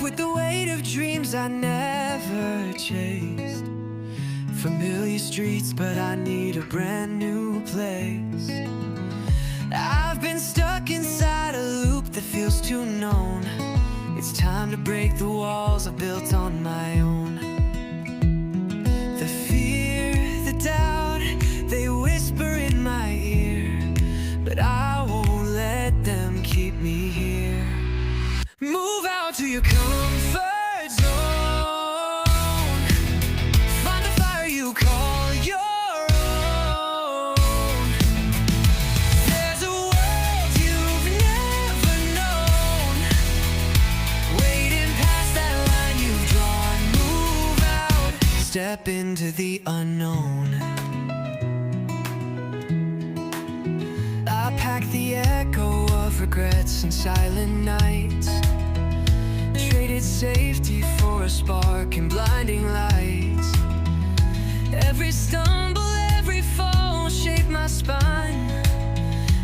with the weight of dreams I never chased. Familiar streets, but I need a brand new place. I've been stuck inside a loop that feels too known. It's time to break the walls I built on my own. The fear, the doubt, they whisper in my ear, but I won't let them keep me here. Move out to your comfort zone. Find a fire you call your own. There's a world you've never known, waiting past that line you've drawn. Move out, step into the unknown. I pack the echo of regrets and silent nights, traded safety for a spark in blinding lights. Every stumble, every fall shape my spine.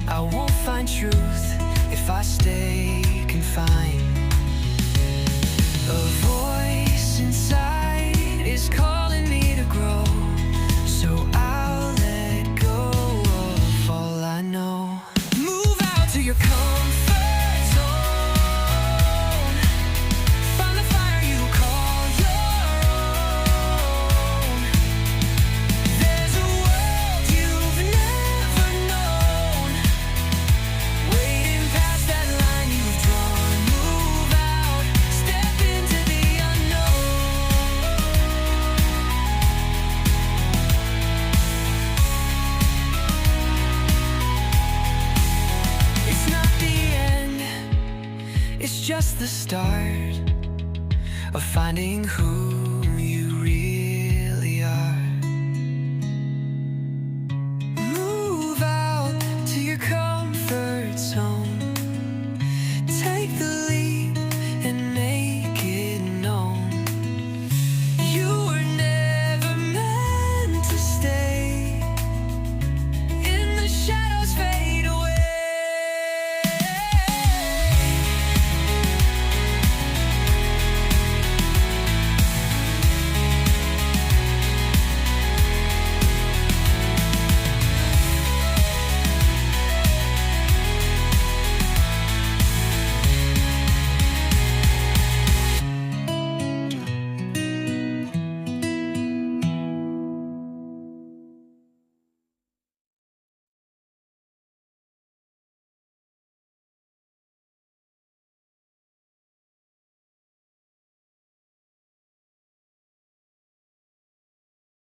I won't find truth if I stay confined. A voice inside is calling me to grow, so I'll let go of all I know. Move out to your comfort zone. Find the fire you call your own. There's a world you've never known, waiting past that line you've drawn. Move out, step into the unknown. It's not the end, it's just the start of finding who